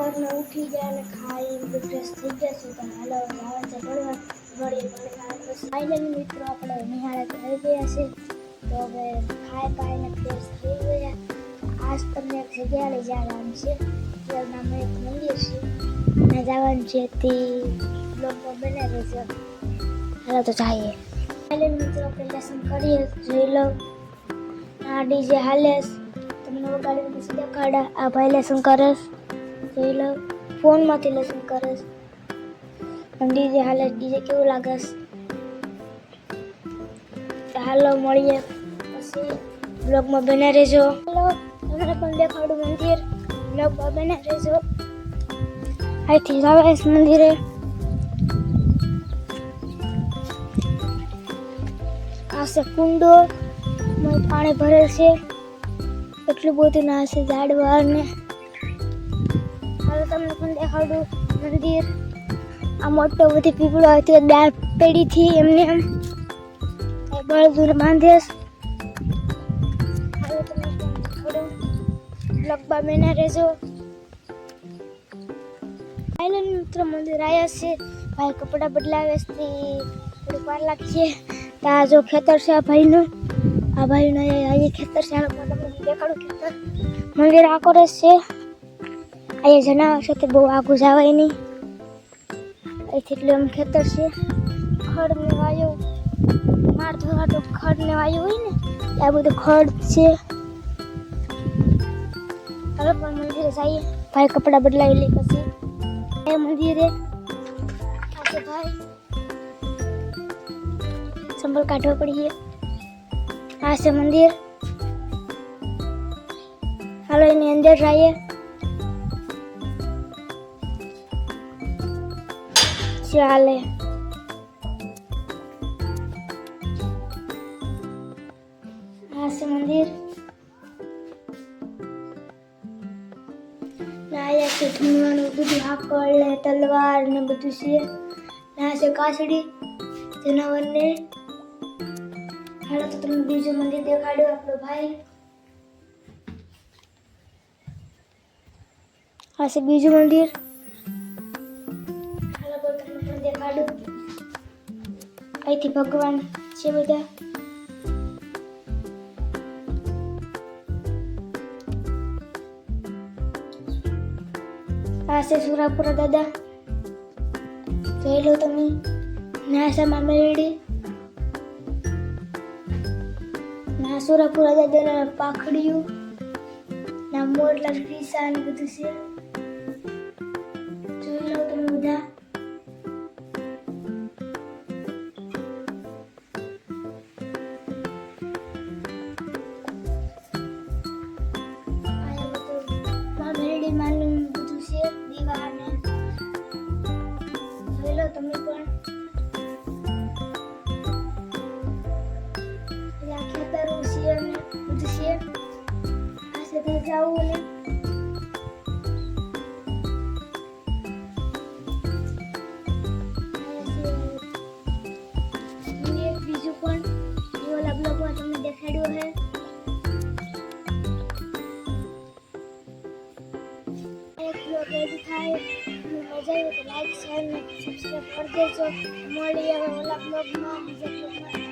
સવારના ઉઠી ગયા અને ખાઈ ફ્રેશ થઈ ગયા છે તો હાલો જવાનું છે ભણવા ફાઇનલી મિત્રો આપણે નિહાળે આવી ગયા છે તો હવે ખાઈ પાઈને ફ્રેશ થઈ ગયા. આજ તમને એક જગ્યા લઈ જવાનું છે ત્યાં નામે એક મંદિર છે ત્યાં જવાનું છે તે બ્લોગમાં બનાવે છે. હાલો તો જઈએ. ફાઇનલી મિત્રો આપણે લેસન કરીએ જોઈ લો. આ ડીજે હાલે તમને વગાડીને પછી દેખાડા. આ ભાઈ લેસન કરે જોઈ લો. ફોનમાંથી લેસન કરે ડીજે હાલે. ડીજે કેવું લાગે હાલો મળીએ પછી બ્લોગમાં બને રહેજો. હાલો તમને પણ દેખાડું મંદિર બ્લોગમાં બને રહેજો. અહીંથી આવે મંદિરે. આ છે કુંડો પાણી ભરેલ છે એટલું બધું ના છે ઝાડવા ને. હાલો તમને પણ દેખાડું મંદિર. આ મોટો બધી પીપળો હતી 12 પેઢીથી એમને એમ બળદુને બાંધેસ. હાલો તમને પણ દેખાડું બ્લોગમાં બને રહેજો. ફાઇનલી મિત્રો મંદિર આવ્યા છે. ભાઈ કપડાં બદલાવે છે થોડીક વાર લાગશે. ત્યાં જો ખેતર છે આ ભાઈનું. આ ભાઈનું અહીંયા ખેતર છે. તમને દેખાડું ખેતર. મંદિર આખો રસ છે. અહીંયા જનાવર છે તે બહુ આગું જવાય નહીં. અહીંથી એટલે એમ ખેતર છે. ખડ ને વાયુ માર ધોવાટું ખડ ને વાયુ હોય ને આ બધું ખડ છે. હાલો પણ મંદિરે જઈએ. ભાઈ કપડાં બદલાવી લે પછી એ મંદિરે આ ભાઈ સંભળ કાઢવો પડીએ. આ છે મંદિર. હાલો એની અંદર જઈએ. ચાલે આ છે મંદિર. અહીંયા છે ઢૂંઢવાનું બધું હાકળ ને તલવાર ને બધું છે. આ છે કાસડી જનાવરને. હાલો તો તમને બીજું મંદિર દેખાડ્યું આપણો ભાઈ. આ છે બીજું મંદિર. હાલો તો તમને પણ દેખાડું. અહીંથી ભગવાન છે બધા. આ છે સુરાપુરા દાદા જોઈ લો તમે. નાસામાં મેળડી ના સુરાપુરા દાદાના પાખડીયું ના મોરલા ખિસ્સા ને બધું છે જોઈ લો તમે બધા. મેળડી માનું બધું છે દીવા ને જોઈ લો તમે પણ. ખેતરો છે અને બધું છે. આ સાથે જાવું ને બીજું પણ ઓલા બ્લોગમાં તમને દેખાડ્યું છે. એક બ્લોગ એડિટ થાય મજા આવે તો લાઈક શેર ને સબસ્ક્રાઈબ કરી દેજો. મળીએ હવે ઓલા બ્લોગમાં બીજા બ્લોગમાં.